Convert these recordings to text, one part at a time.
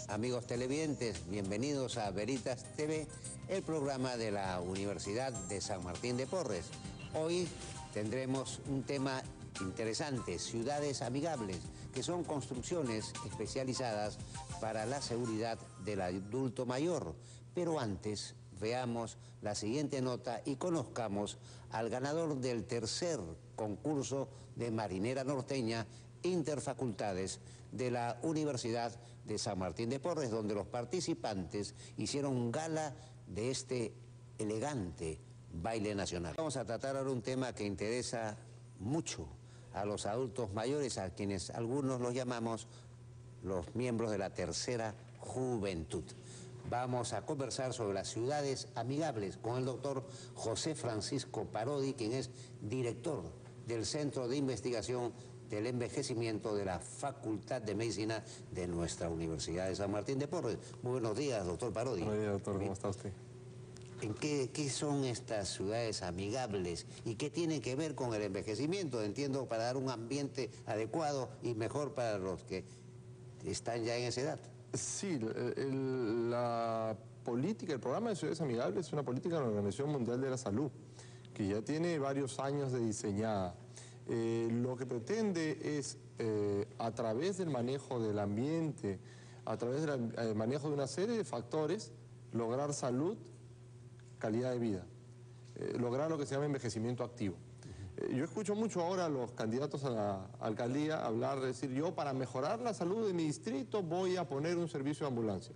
Amigos televidentes, bienvenidos a Veritas TV, el programa de la Universidad de San Martín de Porres. Hoy tendremos un tema interesante, ciudades amigables, que son construcciones especializadas para la seguridad del adulto mayor. Pero antes, veamos la siguiente nota y conozcamos al ganador del tercer concurso de marinera norteña Interfacultades de la Universidad de San Martín de Porres, donde los participantes hicieron gala de este elegante baile nacional. Vamos a tratar ahora un tema que interesa mucho a los adultos mayores, a quienes algunos los llamamos los miembros de la tercera juventud. Vamos a conversar sobre las ciudades amigables con el doctor José Francisco Parodi, quien es director del Centro de Investigación del Envejecimiento de la Facultad de Medicina de nuestra Universidad de San Martín de Porres. Muy buenos días, doctor Parodi. Buenos días, doctor. ¿Cómo está usted? ¿En qué son estas ciudades amigables y qué tienen que ver con el envejecimiento? Entiendo, para dar un ambiente adecuado y mejor para los que están ya en esa edad. Sí, la política, el programa de ciudades amigables es una política de la Organización Mundial de la Salud, que ya tiene varios años de diseñada. Lo que pretende es, a través del manejo del ambiente, a través del manejo de una serie de factores, lograr salud, calidad de vida, lograr lo que se llama envejecimiento activo. Yo escucho mucho ahora a los candidatos a la alcaldía hablar, decir, yo para mejorar la salud de mi distrito voy a poner un servicio de ambulancia.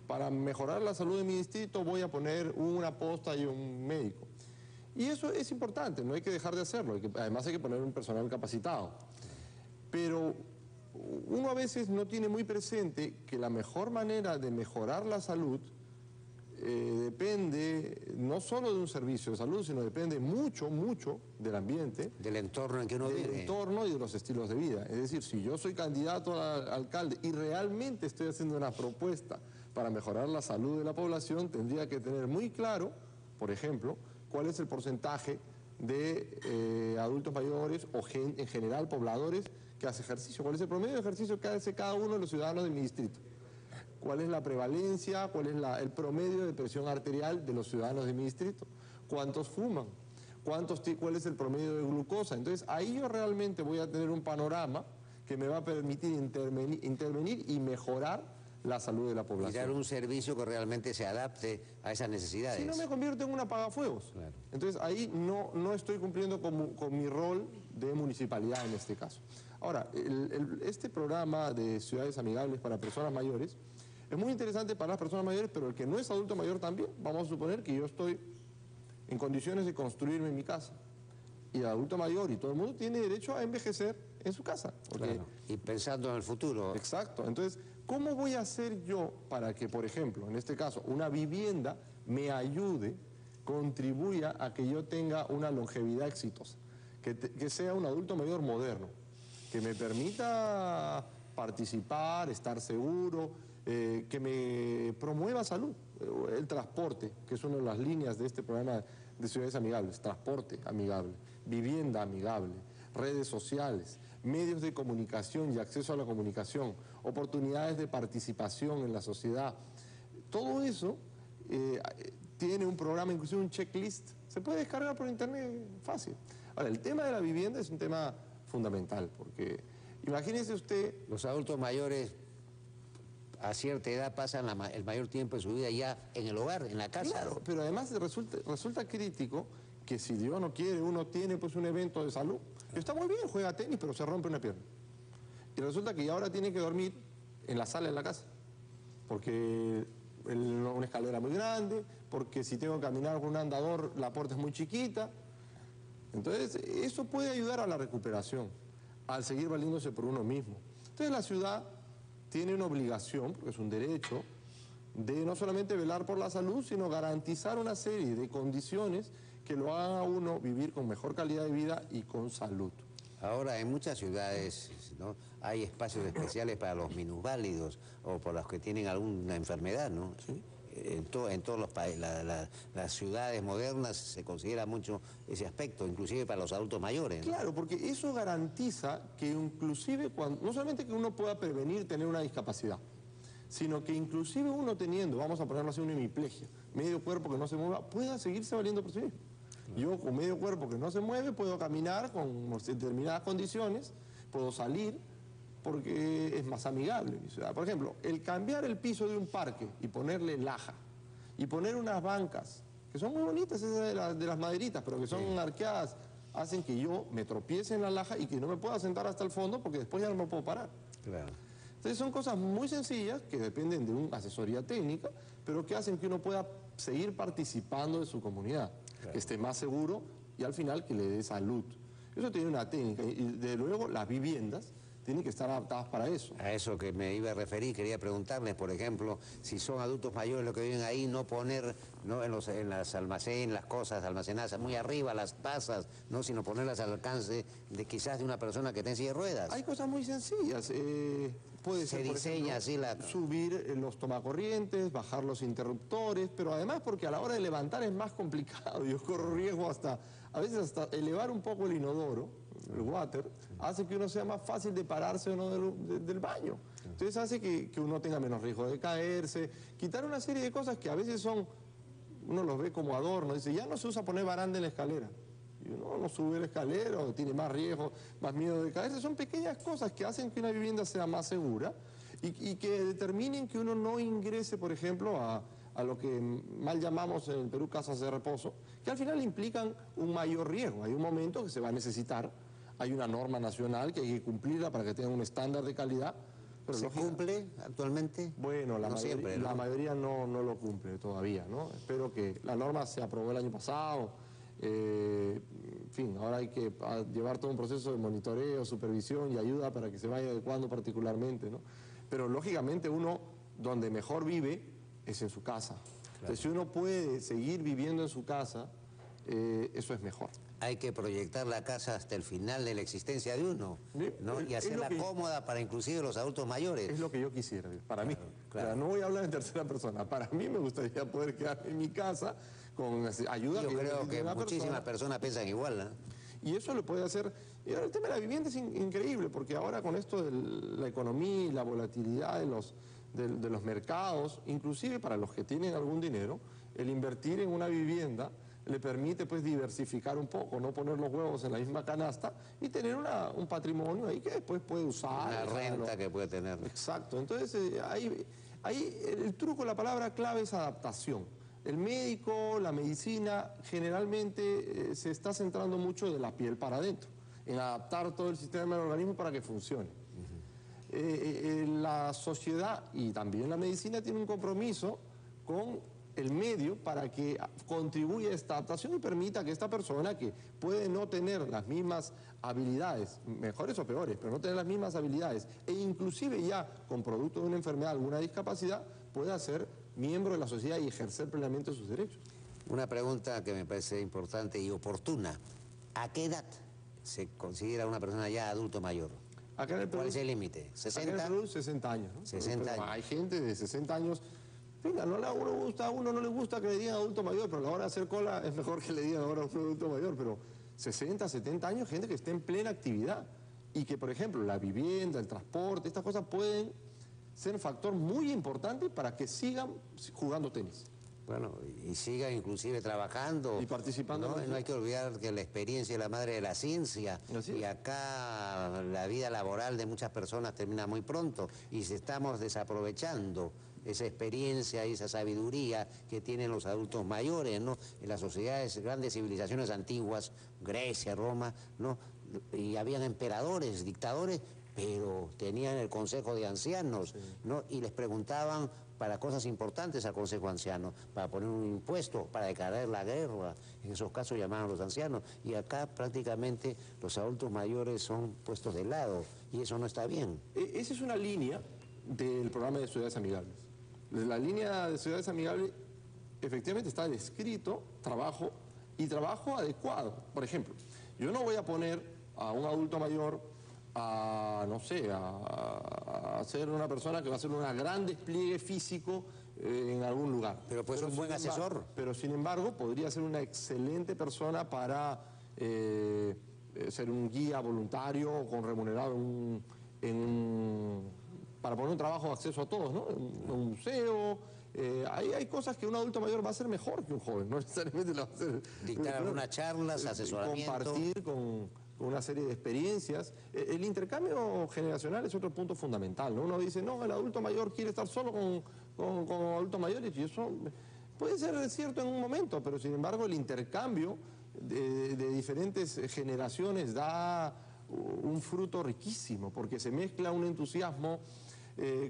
Para mejorar la salud de mi distrito voy a poner una posta y un médico. Y eso es importante, no hay que dejar de hacerlo, además hay que poner un personal capacitado. Pero uno a veces no tiene muy presente que la mejor manera de mejorar la salud depende no solo de un servicio de salud, sino depende mucho del ambiente. Del entorno en que uno vive. Del entorno y de los estilos de vida. Es decir, si yo soy candidato a alcalde y realmente estoy haciendo una propuesta para mejorar la salud de la población, tendría que tener muy claro, por ejemplo, cuál es el porcentaje de adultos mayores o en general pobladores que hace ejercicio, cuál es el promedio de ejercicio que hace cada uno de los ciudadanos de mi distrito, cuál es la prevalencia, cuál es el promedio de presión arterial de los ciudadanos de mi distrito, cuántos fuman, cuál es el promedio de glucosa. Entonces ahí yo realmente voy a tener un panorama que me va a permitir intervenir y mejorar la salud de la población. Y dar un servicio que realmente se adapte a esas necesidades. Si no, me convierto en un apagafuegos. Claro. Entonces ahí no estoy cumpliendo con mi rol de municipalidad en este caso. Ahora, este programa de ciudades amigables para personas mayores es muy interesante para las personas mayores, pero el que no es adulto mayor también. Vamos a suponer que yo estoy en condiciones de construirme mi casa. Y el adulto mayor y todo el mundo tiene derecho a envejecer en su casa. Claro. Y pensando en el futuro. Exacto. Entonces, ¿cómo voy a hacer yo para que, por ejemplo, en este caso, una vivienda me ayude, contribuya a que yo tenga una longevidad exitosa? Que sea un adulto mayor moderno, que me permita participar, estar seguro, que me promueva salud. El transporte, que es una de las líneas de este programa de ciudades amigables, transporte amigable, vivienda amigable, redes sociales, medios de comunicación y acceso a la comunicación, oportunidades de participación en la sociedad. Todo eso tiene un programa, inclusive un checklist, se puede descargar por internet fácil. Ahora, el tema de la vivienda es un tema fundamental, porque imagínese usted... Los adultos mayores a cierta edad pasan el mayor tiempo de su vida ya en el hogar, en la casa. Claro, pero además resulta crítico que si Dios no quiere, uno tiene pues un evento de salud. Está muy bien, juega tenis, pero se rompe una pierna. Y resulta que ahora tiene que dormir en la sala de la casa, porque una escalera muy grande, porque si tengo que caminar con un andador, la puerta es muy chiquita. Entonces, eso puede ayudar a la recuperación, al seguir valiéndose por uno mismo. Entonces, la ciudad tiene una obligación, porque es un derecho, de no solamente velar por la salud, sino garantizar una serie de condiciones que lo hagan a uno vivir con mejor calidad de vida y con salud. Ahora, en muchas ciudades, ¿no?, hay espacios especiales para los minusválidos o por los que tienen alguna enfermedad, ¿no? Sí. En todos los países, las ciudades modernas se considera mucho ese aspecto, inclusive para los adultos mayores, ¿no? Claro, porque eso garantiza que inclusive, no solamente que uno pueda prevenir tener una discapacidad, sino que inclusive uno teniendo, vamos a ponerlo así, una hemiplegia, medio cuerpo que no se mueva, pueda seguirse valiendo por sí mismo. Yo con medio cuerpo que no se mueve puedo caminar con determinadas condiciones, puedo salir porque es más amigable mi ciudad. Por ejemplo, el cambiar el piso de un parque y ponerle laja y poner unas bancas, que son muy bonitas esas de las maderitas, pero que son arqueadas, hacen que yo me tropiece en la laja y que no me pueda sentar hasta el fondo porque después ya no me puedo parar. Claro. Entonces son cosas muy sencillas que dependen de una asesoría técnica, pero que hacen que uno pueda seguir participando de su comunidad, que esté más seguro y al final que le dé salud. Eso tiene una técnica y de luego las viviendas tienen que estar adaptadas para eso. A eso que me iba a referir, quería preguntarles, por ejemplo, si son adultos mayores los que viven ahí, no poner en las almacenes, las cosas almacenadas muy arriba, las tazas, no, sino ponerlas al alcance de quizás de una persona que esté en silla de ruedas. Hay cosas muy sencillas. Puede ser, por ejemplo, así subir los tomacorrientes, bajar los interruptores, pero además porque a la hora de levantar es más complicado. Yo corro riesgo a veces hasta elevar un poco el inodoro, el water, hace que uno sea más fácil de pararse o no del baño. Entonces hace que uno tenga menos riesgo de caerse, quitar una serie de cosas que a veces uno los ve como adorno, dice, ya no se usa poner baranda en la escalera. Y uno no sube la escalera o tiene más riesgo, más miedo de caerse. Son pequeñas cosas que hacen que una vivienda sea más segura y que determinen que uno no ingrese, por ejemplo, a lo que mal llamamos en el Perú casas de reposo, que al final implican un mayor riesgo. Hay un momento que se va a necesitar, hay una norma nacional que hay que cumplirla para que tenga un estándar de calidad. Pero ¿Se cumple actualmente? Bueno, la mayoría no lo cumple todavía, ¿no? Espero que la norma se aprobó el año pasado. En fin, ahora hay que llevar todo un proceso de monitoreo, supervisión y ayuda para que se vaya adecuando particularmente, ¿no? Pero lógicamente uno donde mejor vive es en su casa. Claro. Entonces si uno puede seguir viviendo en su casa, eso es mejor. Hay que proyectar la casa hasta el final de la existencia de uno, ¿no? Y hacerla cómoda para inclusive los adultos mayores. Es lo que yo quisiera, para mí. Claro. No voy a hablar en tercera persona. Para mí me gustaría poder quedarme en mi casa con ayuda. Yo creo que muchísimas personas piensan igual, ¿no? Y eso lo puede hacer. Y ahora el tema de la vivienda es increíble, porque ahora con esto de la economía y la volatilidad de los mercados, inclusive para los que tienen algún dinero, el invertir en una vivienda le permite pues diversificar un poco, no poner los huevos en la misma canasta y tener un patrimonio ahí que después puede usar. Una renta que puede tener. Exacto. Entonces ahí el truco, la palabra clave es adaptación. El médico, la medicina, generalmente se está centrando mucho de la piel para adentro, en adaptar todo el sistema del organismo para que funcione. La sociedad y también la medicina tiene un compromiso con el medio para que contribuya a esta adaptación y permita que esta persona que puede no tener las mismas habilidades, mejores o peores, pero no tener las mismas habilidades, e inclusive ya con producto de una enfermedad, alguna discapacidad, pueda ser miembro de la sociedad y ejercer plenamente sus derechos. Una pregunta que me parece importante y oportuna. ¿A qué edad se considera una persona ya adulto mayor? Acá en el Perú, ¿cuál es el límite? ¿60? Acá en el Perú, 60 años, ¿no? 60 años. Hay gente de 60 años. Venga, a uno no le gusta que le digan adulto mayor, pero a la hora de hacer cola es mejor que le digan ahora a un adulto mayor, pero 60, 70 años, gente que esté en plena actividad y que, por ejemplo, la vivienda, el transporte, estas cosas pueden ser un factor muy importante para que sigan jugando tenis. Bueno, y sigan inclusive trabajando. Y participando. No hay que olvidar que la experiencia es la madre de la ciencia. Y acá la vida laboral de muchas personas termina muy pronto y si estamos desaprovechando esa experiencia y esa sabiduría que tienen los adultos mayores, ¿no? En las sociedades, grandes civilizaciones antiguas, Grecia, Roma, ¿no? Y habían emperadores, dictadores, pero tenían el consejo de ancianos, ¿no? Y les preguntaban para cosas importantes al consejo anciano, para poner un impuesto, para declarar la guerra, en esos casos llamaban a los ancianos, y acá prácticamente los adultos mayores son puestos de lado, y eso no está bien. Esa es una línea del programa de ciudades amigables. La línea de ciudades amigables efectivamente está descrito trabajo y trabajo adecuado. Por ejemplo, yo no voy a poner a un adulto mayor a ser una persona que va a hacer un gran despliegue físico en algún lugar. Pero puede ser un buen asesor. Pero sin embargo podría ser una excelente persona para ser un guía voluntario con remunerado en un para poner un trabajo de acceso a todos, ¿no? Un museo. Hay cosas que un adulto mayor va a hacer mejor que un joven, no necesariamente lo va a hacer. Dictar algunas charlas, asesoramiento. Compartir con una serie de experiencias. El intercambio generacional es otro punto fundamental, ¿no? Uno dice, no, el adulto mayor quiere estar solo con adultos mayores, y eso puede ser cierto en un momento, pero sin embargo el intercambio de diferentes generaciones da un fruto riquísimo, porque se mezcla un entusiasmo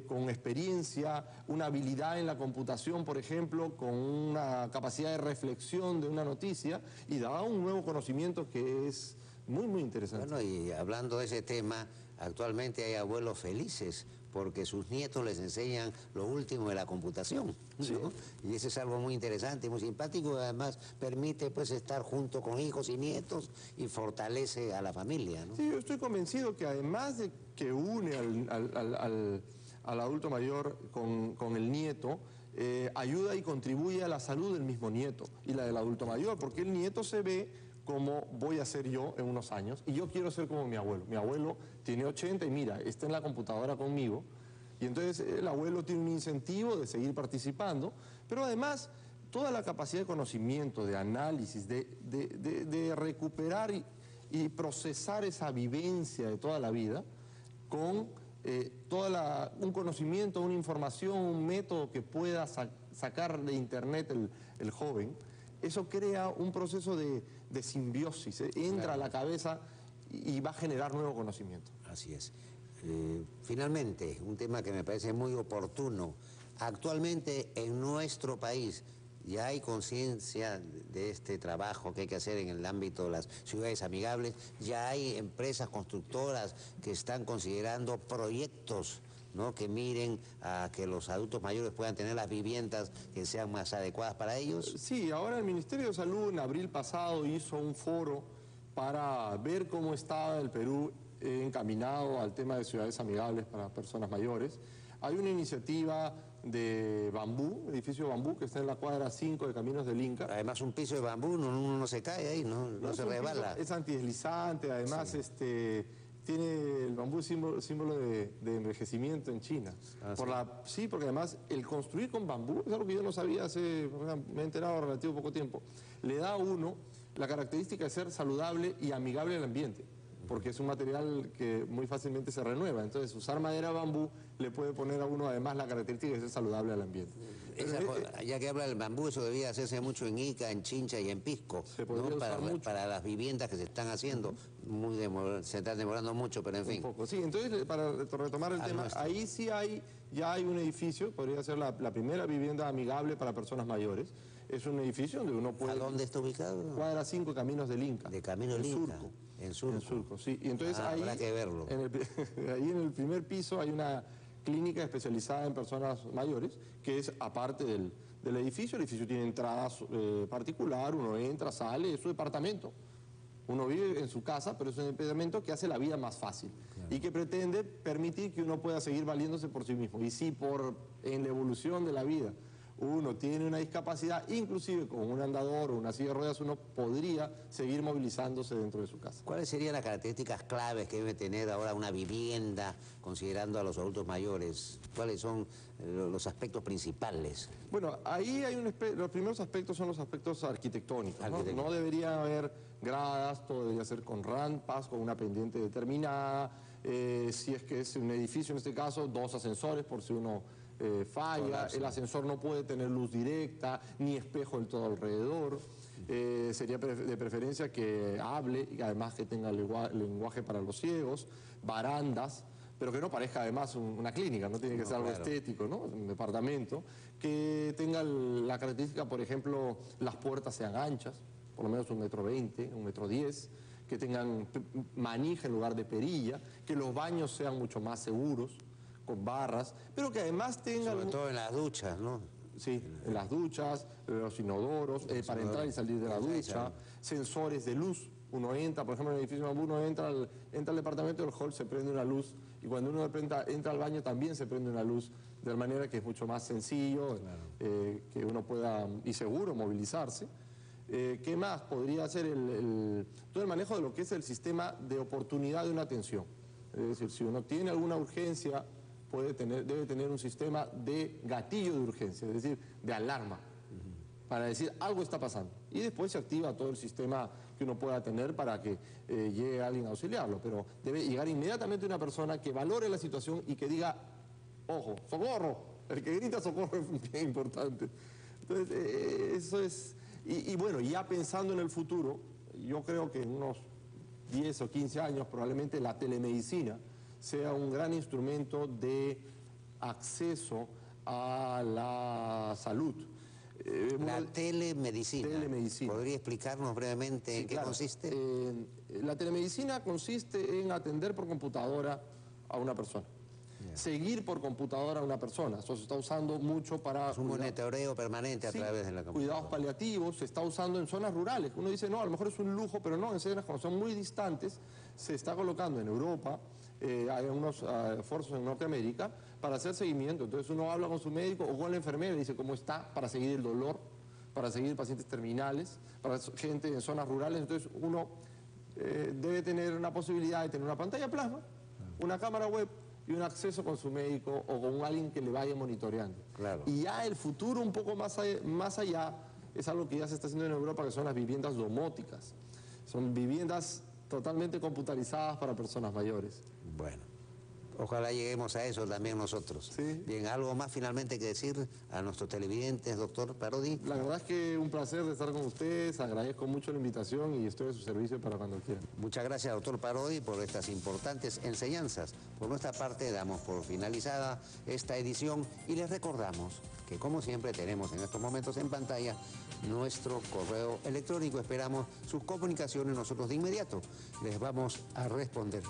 con experiencia, una habilidad en la computación, por ejemplo, con una capacidad de reflexión de una noticia, y da un nuevo conocimiento que es muy, muy interesante. Bueno, y hablando de ese tema, actualmente hay abuelos felices porque sus nietos les enseñan lo último de la computación, ¿no? Sí. Y eso es algo muy interesante, muy simpático, y además permite pues estar junto con hijos y nietos y fortalece a la familia, ¿no? Sí, yo estoy convencido que además de que une al adulto mayor con el nieto, ayuda y contribuye a la salud del mismo nieto y la del adulto mayor, porque el nieto se ve como voy a ser yo en unos años, y yo quiero ser como mi abuelo. Mi abuelo tiene 80 y mira, está en la computadora conmigo, y entonces el abuelo tiene un incentivo de seguir participando, pero además toda la capacidad de conocimiento, de análisis, de recuperar y procesar esa vivencia de toda la vida con un conocimiento, una información, un método que pueda sacar de internet el joven. Eso crea un proceso de simbiosis, entra a la cabeza y va a generar nuevo conocimiento. Así es. Finalmente, un tema que me parece muy oportuno. Actualmente en nuestro país ya hay conciencia de este trabajo que hay que hacer en el ámbito de las ciudades amigables, ya hay empresas constructoras que están considerando proyectos, ¿no?, que miren a que los adultos mayores puedan tener las viviendas que sean más adecuadas para ellos. Sí, ahora el Ministerio de Salud en abril pasado hizo un foro para ver cómo estaba el Perú encaminado al tema de ciudades amigables para personas mayores. Hay una iniciativa de bambú, edificio de bambú, que está en la cuadra 5 de Caminos del Inca. Además, un piso de bambú, uno no se cae ahí, no se resbala. Es antideslizante, además sí. Tiene el bambú símbolo de envejecimiento en China. Sí, porque además el construir con bambú, es algo que yo no sabía me he enterado relativo poco tiempo, le da a uno la característica de ser saludable y amigable al ambiente, porque es un material que muy fácilmente se renueva. Entonces, usar madera de bambú le puede poner a uno además la característica de ser saludable al ambiente. Ya que habla del bambú, eso debía hacerse mucho en Ica, en Chincha y en Pisco, ¿no?, para las viviendas que se están haciendo. Se están demorando mucho, pero en fin. Un poco, sí. Entonces, para retomar el tema, ahí sí ya hay un edificio, podría ser la primera vivienda amigable para personas mayores. Es un edificio donde uno puede... ¿A dónde está ubicado? Cuadra 5, Caminos del Inca. De Camino del Inca. En Surco. En Surco, sí. Y entonces ahí... Habrá que verlo. Ahí en el primer piso hay una clínica especializada en personas mayores, que es aparte del edificio. El edificio tiene entrada particular, uno entra, sale, es su departamento. Uno vive en su casa, pero es un departamento que hace la vida más fácil, claro, y que pretende permitir que uno pueda seguir valiéndose por sí mismo. Y si en la evolución de la vida uno tiene una discapacidad, inclusive con un andador o una silla de ruedas, uno podría seguir movilizándose dentro de su casa. ¿Cuáles serían las características claves que debe tener ahora una vivienda, considerando a los adultos mayores? ¿Cuáles son los aspectos principales? Bueno, ahí hay los primeros aspectos son los aspectos arquitectónicos, ¿no? No debería haber gradas, todo debería ser con rampas, con una pendiente determinada. Si es que es un edificio, en este caso, 2 ascensores por si uno falla. El ascensor no puede tener luz directa, ni espejo del todo alrededor. Sería de preferencia que hable y además que tenga lenguaje para los ciegos, barandas, pero que no parezca además una clínica, no tiene que ser algo estético, ¿no? Un departamento, que tenga la característica, por ejemplo, las puertas sean anchas, por lo menos 1,20 m, 1,10 m, que tengan manija en lugar de perilla, que los baños sean mucho más seguros, con barras, pero que además tengan... Sobre todo en las duchas, ¿no? Sí, en las duchas, los inodoros, para entrar y salir de la ducha, sensores de luz. Uno entra, por ejemplo, en el edificio bambú, uno entra al departamento del hall, se prende una luz, y cuando uno entra al baño también se prende una luz, de manera que es mucho más sencillo, claro, que uno pueda, y seguro, movilizarse. ¿Qué más? Podría ser todo el manejo de lo que es el sistema de oportunidad de una atención. Es decir, si uno tiene alguna urgencia debe tener un sistema de gatillo de urgencia, es decir, de alarma, para decir algo está pasando. Y después se activa todo el sistema que uno pueda tener para que llegue alguien a auxiliarlo. Pero debe llegar inmediatamente una persona que valore la situación y que diga, ojo, socorro. El que grita socorro es bien importante. Entonces, eso es... Y bueno, ya pensando en el futuro, yo creo que en unos 10 o 15 años probablemente la telemedicina sea un gran instrumento de acceso a la salud. La telemedicina. ¿Podría explicarnos brevemente en qué consiste? La telemedicina consiste en atender por computadora a una persona. Seguir por computadora a una persona. Eso se está usando mucho para... Es un monitoreo permanente a través de la computadora. Cuidados paliativos se está usando en zonas rurales. Uno dice, no, a lo mejor es un lujo, pero no, en zonas cuando son muy distantes, se está colocando en Europa, hay unos esfuerzos en Norteamérica, para hacer seguimiento. Entonces uno habla con su médico o con la enfermera y dice cómo está, para seguir el dolor, para seguir pacientes terminales, para gente en zonas rurales. Entonces uno debe tener una posibilidad de tener una pantalla plasma, una cámara web, y un acceso con su médico o con alguien que le vaya monitoreando. Claro. Y ya el futuro un poco más allá es algo que ya se está haciendo en Europa, que son las viviendas domóticas. Son viviendas totalmente computarizadas para personas mayores. Bueno, ojalá lleguemos a eso también nosotros. Sí. Bien, ¿algo más finalmente que decir a nuestros televidentes, doctor Parodi? La verdad es que un placer de estar con ustedes, agradezco mucho la invitación y estoy a su servicio para cuando quieran. Muchas gracias, doctor Parodi, por estas importantes enseñanzas. Por nuestra parte, damos por finalizada esta edición y les recordamos que, como siempre, tenemos en estos momentos en pantalla nuestro correo electrónico. Esperamos sus comunicaciones, nosotros de inmediato les vamos a responder.